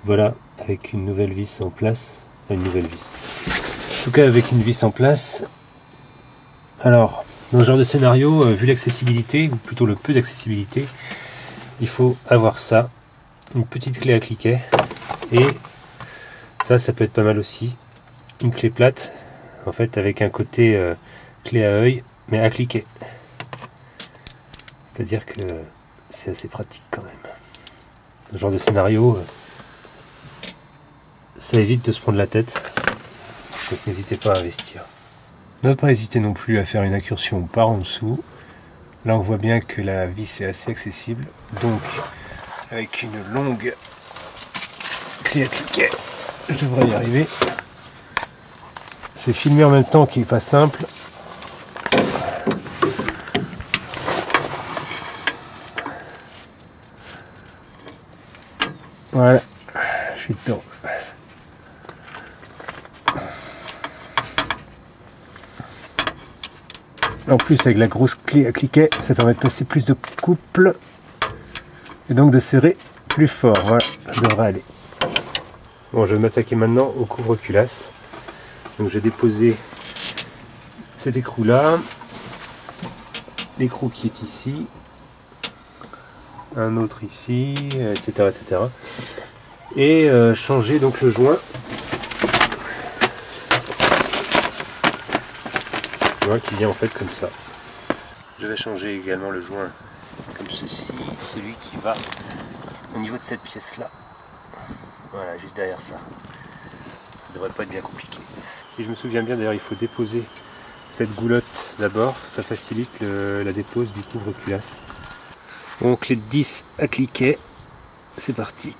Voilà, avec une nouvelle vis en place. Une nouvelle vis. En tout cas, avec une vis en place. Alors, dans ce genre de scénario, vu l'accessibilité, ou plutôt le peu d'accessibilité, il faut avoir ça. Une petite clé à cliquet. Et ça peut être pas mal aussi. Une clé plate, en fait, avec un côté clé à œil, mais à cliquer. C'est-à-dire que c'est assez pratique quand même. Dans ce genre de scénario, ça évite de se prendre la tête. Donc n'hésitez pas à investir. Ne pas hésiter non plus à faire une incursion par en dessous. Là on voit bien que la vis est assez accessible. Donc avec une longue clé à cliquet, je devrais y arriver. C'est filmé en même temps qui n'est pas simple. Voilà, je suis dedans. En plus, avec la grosse clé à cliquet, ça permet de passer plus de couple et donc de serrer plus fort. Voilà, ça devrait aller. Bon, je vais m'attaquer maintenant au couvre-culasse. Donc, j'ai déposé cet écrou-là, l'écrou qui est ici, un autre ici, etc., etc. Et changer donc le joint. Qui vient en fait comme ça. Je vais changer également le joint comme ceci, celui qui va au niveau de cette pièce là. Voilà, juste derrière ça. Ça devrait pas être bien compliqué. Si je me souviens bien d'ailleurs, il faut déposer cette goulotte d'abord, ça facilite la dépose du couvre-culasse. Bon, clé de 10 à cliquer, c'est parti.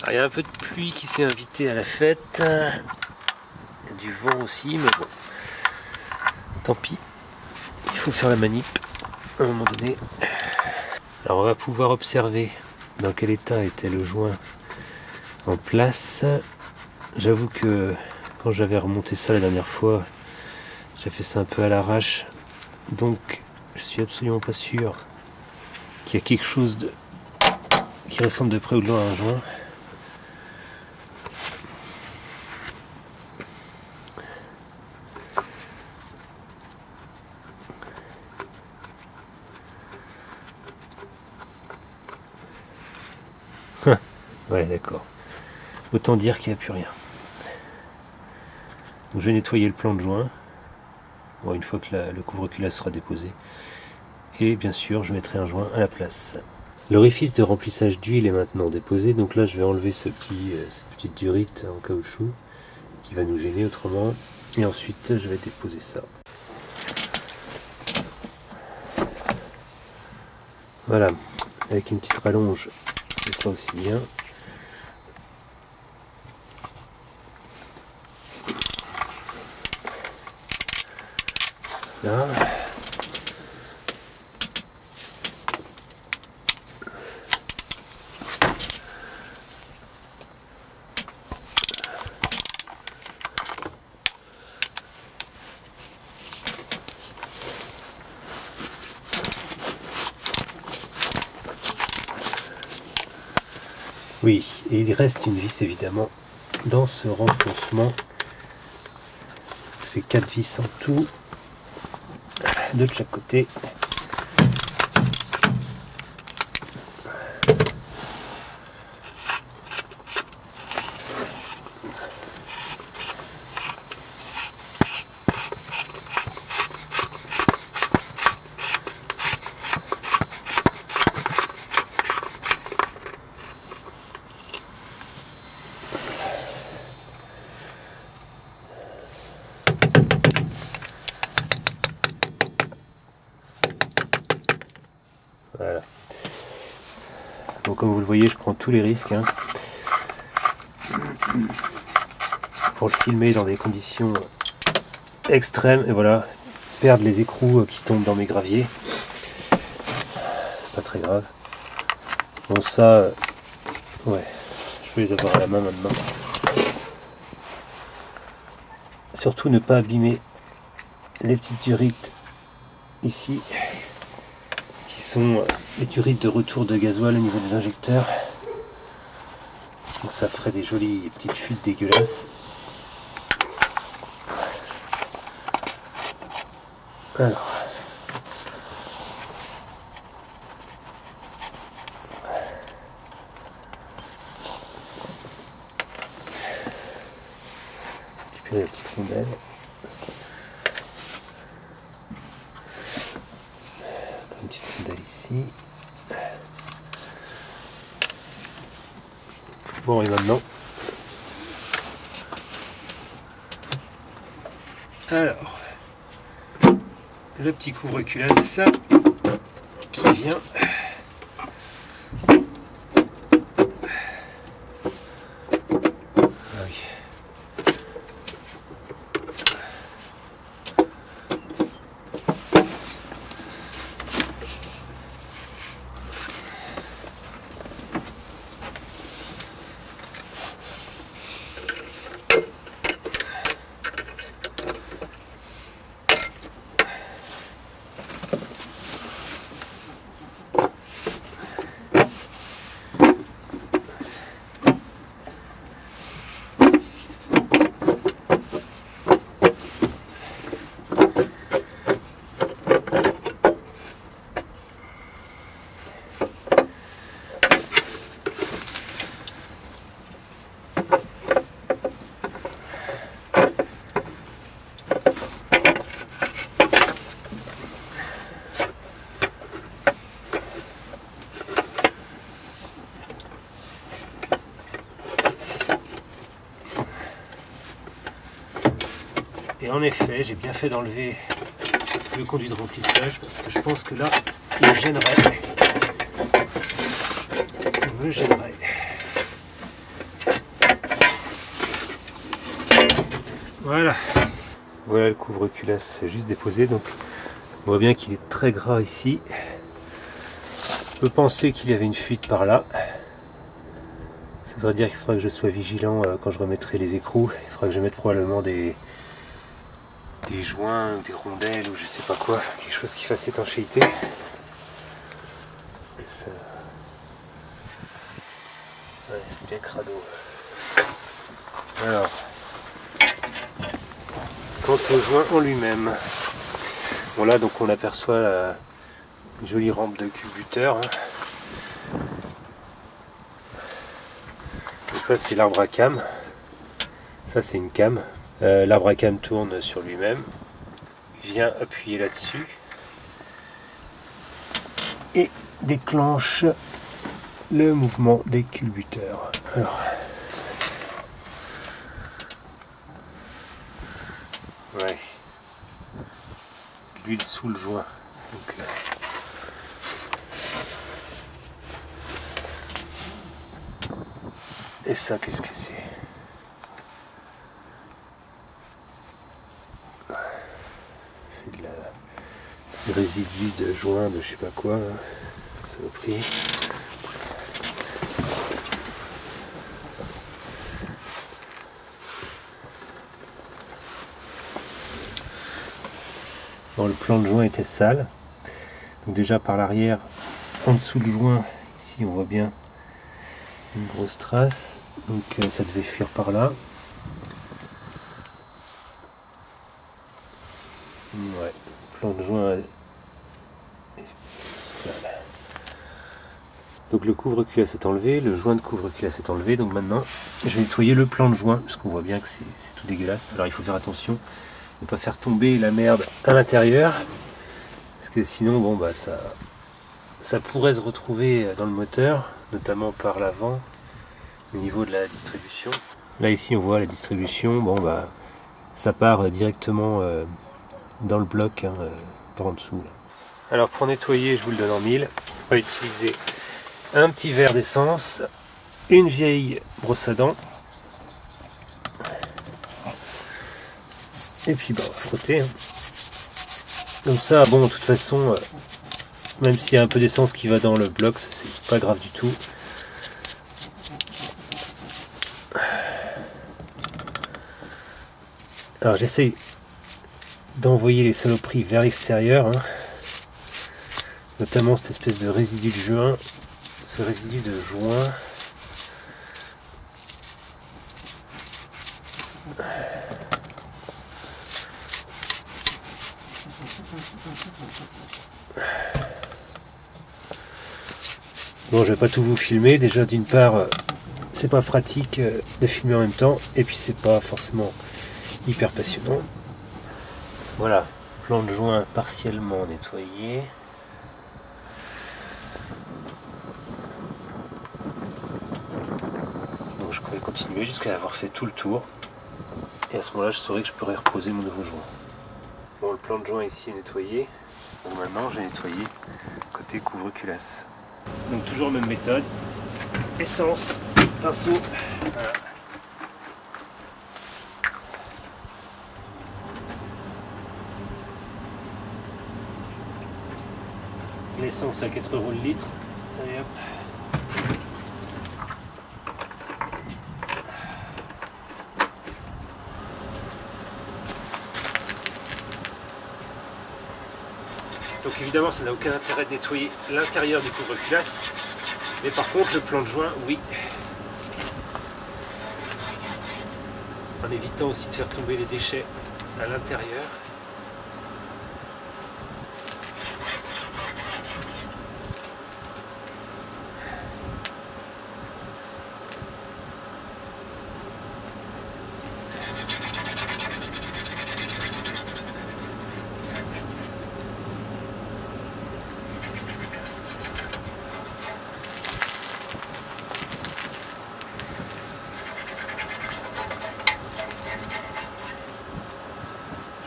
Alors, il y a un peu de pluie qui s'est invitée à la fête, il y a du vent aussi, mais bon, tant pis, il faut faire la manip à un moment donné. Alors on va pouvoir observer dans quel état était le joint en place. J'avoue que quand j'avais remonté ça la dernière fois, j'ai fait ça un peu à l'arrache, donc je suis absolument pas sûr qu'il y a quelque chose qui ressemble de près ou de loin à un joint. Ouais, d'accord. Autant dire qu'il n'y a plus rien. Donc, je vais nettoyer le plan de joint. Bon, une fois que le couvre-culasse sera déposé. Et bien sûr, je mettrai un joint à la place. L'orifice de remplissage d'huile est maintenant déposé. Donc là, je vais enlever cette petite durite en caoutchouc qui va nous gêner autrement. Et ensuite, je vais déposer ça. Voilà. Avec une petite rallonge, c'est ça aussi bien. Là. Oui, et il reste une vis évidemment dans ce renfoncement. C'est 4 vis en tout, de chaque côté. Voilà. Donc comme vous le voyez, je prends tous les risques pour le filmer dans des conditions extrêmes. Et voilà, perdre les écrous qui tombent dans mes graviers, c'est pas très grave. Bon ça, ouais, je peux les avoir à la main maintenant. Surtout ne pas abîmer les petites durites ici qui sont les turits de retour de gasoil au niveau des injecteurs. Donc ça ferait des jolies petites fuites dégueulasses. Alors. Récupérer la petite rondelle. Une petite rondelle ici. Bon, et maintenant. Alors. Le petit couvre-culasse qui vient et en effet, j'ai bien fait d'enlever le conduit de remplissage parce que je pense que là, il me gênerait. Il me gênerait. Voilà. Voilà le couvre-culasse juste déposé. Donc, on voit bien qu'il est très gras ici. Je peux penser qu'il y avait une fuite par là. Ça voudrait dire qu'il faudra que je sois vigilant quand je remettrai les écrous. Il faudra que je mette probablement des joints, des rondelles ou je sais pas quoi, quelque chose qui fasse étanchéité. Parce que ça... Ouais, c'est bien crado. Alors, quant au joint en lui-même, bon là donc on aperçoit une jolie rampe de culbuteur. Ça c'est l'arbre à cam, ça c'est une cam. L'arbre à cam tourne sur lui-même, vient appuyer là-dessus et déclenche le mouvement des culbuteurs. Alors, ouais, l'huile sous le joint. Donc, et ça, qu'est-ce que c'est? Du résidu de joint de je sais pas quoi, saloperie. Bon, le plan de joint était sale, donc déjà par l'arrière, en dessous du joint, ici on voit bien une grosse trace, donc ça devait fuir par là. Ouais, le plan de joint est sale. Donc le couvre-culasse est enlevé, le joint de couvre-culasse est enlevé, donc maintenant je vais nettoyer le plan de joint, parce qu'on voit bien que c'est tout dégueulasse. Alors il faut faire attention de ne pas faire tomber la merde à l'intérieur, parce que sinon bon bah ça pourrait se retrouver dans le moteur, notamment par l'avant, au niveau de la distribution. Là ici on voit la distribution, bon bah ça part directement dans le bloc, hein, par en dessous. Là. Alors pour nettoyer, je vous le donne en mille, on va utiliser un petit verre d'essence, une vieille brosse à dents, et puis bah, on va frotter. Hein. Comme ça, bon, de toute façon, même s'il y a un peu d'essence qui va dans le bloc, c'est pas grave du tout. Alors j'essaye d'envoyer les saloperies vers l'extérieur, hein, notamment cette espèce de résidu de juin, ce résidu de joint. Bon, je vais pas tout vous filmer, déjà d'une part c'est pas pratique de filmer en même temps, et puis c'est pas forcément hyper passionnant. Voilà, plan de joint partiellement nettoyé. Donc je pourrais continuer jusqu'à avoir fait tout le tour, et à ce moment-là je saurai que je pourrais reposer mon nouveau joint. Bon, le plan de joint ici est nettoyé, donc maintenant j'ai nettoyé côté couvre-culasse. Donc toujours la même méthode, essence, pinceau, voilà. L'essence à 4 € le litre, allez hop. Donc évidemment ça n'a aucun intérêt de nettoyer l'intérieur du couvre-culasse, mais par contre le plan de joint, oui. En évitant aussi de faire tomber les déchets à l'intérieur.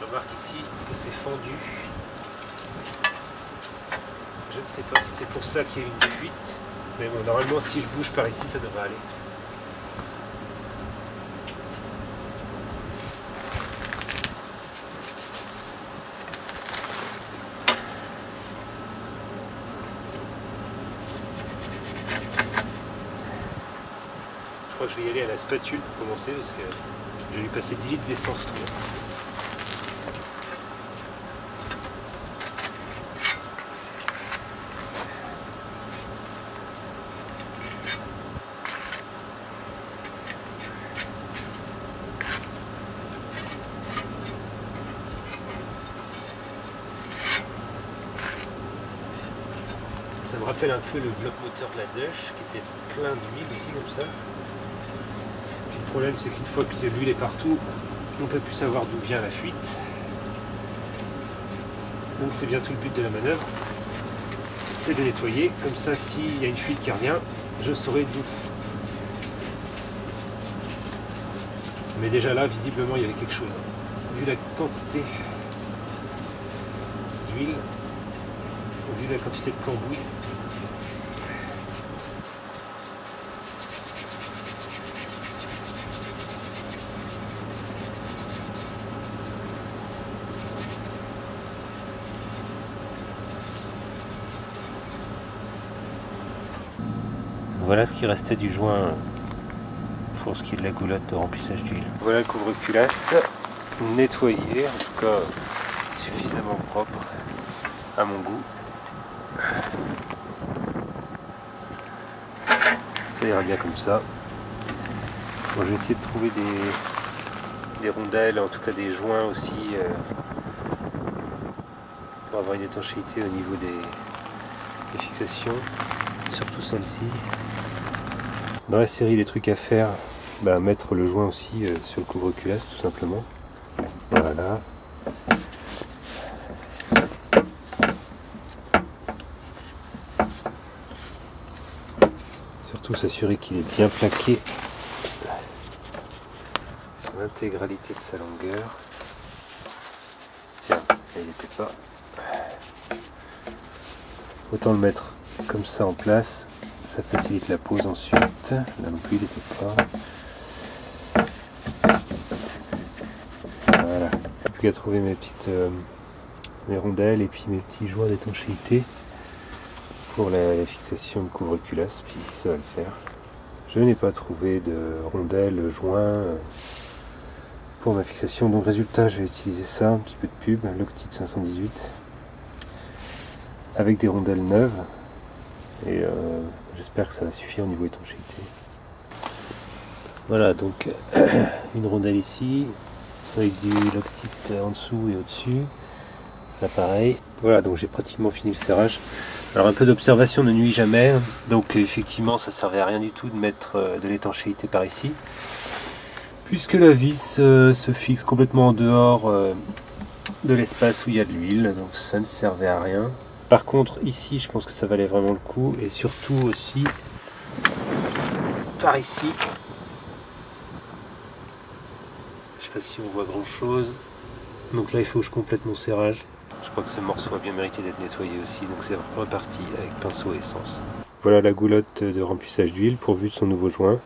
Remarque ici que c'est fendu. Je ne sais pas si c'est pour ça qu'il y a une fuite, mais bon, normalement si je bouge par ici ça devrait aller. Je crois que je vais y aller à la spatule pour commencer parce que je vais lui passer 10 litres d'essence trop. Ça me rappelle un peu le bloc moteur de la Dutch qui était plein d'huile ici comme ça. Puis le problème c'est qu'une fois que l'huile est partout, on ne peut plus savoir d'où vient la fuite. Donc c'est bien tout le but de la manœuvre, c'est de nettoyer. Comme ça s'il y a une fuite qui revient, je saurai d'où. Mais déjà là visiblement il y avait quelque chose. Vu la quantité d'huile, vu la quantité de cambouis. Voilà ce qui restait du joint pour ce qui est de la goulotte de remplissage d'huile. Voilà le couvre-culasse nettoyé, en tout cas suffisamment propre à mon goût. Ça ira bien comme ça. Bon, je vais essayer de trouver des rondelles, en tout cas des joints aussi, pour avoir une étanchéité au niveau des fixations, surtout celle-ci. Dans la série des trucs à faire, mettre le joint aussi sur le couvre-culasse tout simplement. Voilà. Surtout s'assurer qu'il est bien plaqué l'intégralité de sa longueur. Tiens, il n'était pas. Autant le mettre comme ça en place. Ça facilite la pose ensuite. Là non plus il n'était pas. Voilà. Plus qu'à trouver mes petites mes rondelles et puis mes petits joints d'étanchéité pour la fixation de couvre-culasse, puis ça va le faire. Je n'ai pas trouvé de rondelles, joints pour ma fixation, donc résultat je vais utiliser ça, un petit peu de pub, Loctite 518. avec des rondelles neuves. Et j'espère que ça va suffire au niveau étanchéité. Voilà, donc une rondelle ici, avec du Loctite en dessous et au-dessus. Là pareil. Voilà, donc j'ai pratiquement fini le serrage. Alors un peu d'observation ne nuit jamais. Donc effectivement ça servait à rien du tout de mettre de l'étanchéité par ici. Puisque la vis se fixe complètement en dehors de l'espace où il y a de l'huile. Donc ça ne servait à rien. Par contre ici je pense que ça valait vraiment le coup. Et surtout aussi par ici. Je sais pas si on voit grand chose. Donc là il faut que je complète mon serrage. Je crois que ce morceau a bien mérité d'être nettoyé aussi, donc c'est reparti avec pinceau et essence. Voilà la goulotte de remplissage d'huile pourvue de son nouveau joint.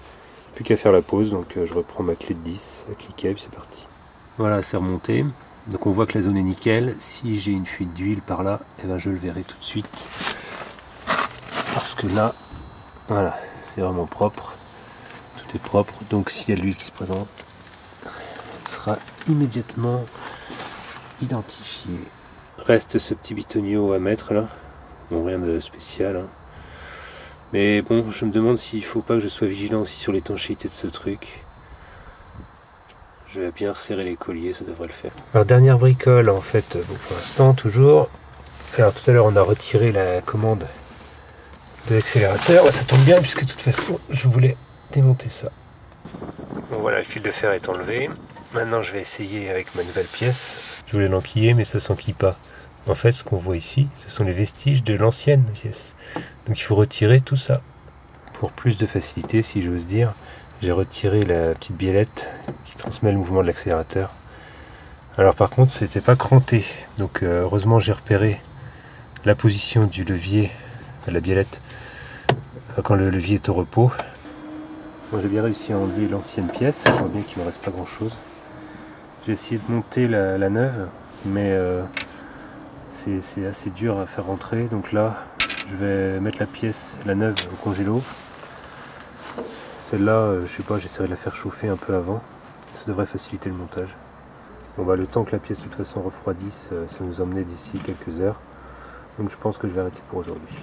Plus qu'à faire la pause, donc je reprends ma clé de 10, à cliquer et puis c'est parti. Voilà, c'est remonté. Donc on voit que la zone est nickel. Si j'ai une fuite d'huile par là, eh ben je le verrai tout de suite. Parce que là, voilà, c'est vraiment propre. Tout est propre, donc s'il y a de l'huile qui se présente, elle sera immédiatement identifiée. Reste ce petit bitonio à mettre là, bon rien de spécial, hein. Mais bon je me demande s'il faut pas que je sois vigilant aussi sur l'étanchéité de ce truc. Je vais bien resserrer les colliers, ça devrait le faire. Alors dernière bricole en fait, bon, pour l'instant toujours. Alors tout à l'heure on a retiré la commande de l'accélérateur, ça tombe bien puisque de toute façon je voulais démonter ça. Bon voilà, le fil de fer est enlevé. Maintenant je vais essayer avec ma nouvelle pièce. Je voulais l'enquiller mais ça s'enquille pas. En fait, ce qu'on voit ici, ce sont les vestiges de l'ancienne pièce. Donc il faut retirer tout ça. Pour plus de facilité, si j'ose dire, j'ai retiré la petite biellette qui transmet le mouvement de l'accélérateur. Alors par contre, c'était pas cranté. Donc heureusement, j'ai repéré la position du levier à la biellette quand le levier est au repos. Moi, j'ai bien réussi à enlever l'ancienne pièce. Je vois bien qu'il ne me reste pas grand chose. J'ai essayé de monter la neuve, mais c'est assez dur à faire rentrer, donc là je vais mettre la neuve au congélo. Celle-là, je sais pas, j'essaierai de la faire chauffer un peu avant, ça devrait faciliter le montage. Bon bah le temps que la pièce de toute façon refroidisse, ça nous emmenait d'ici quelques heures, donc je pense que je vais arrêter pour aujourd'hui.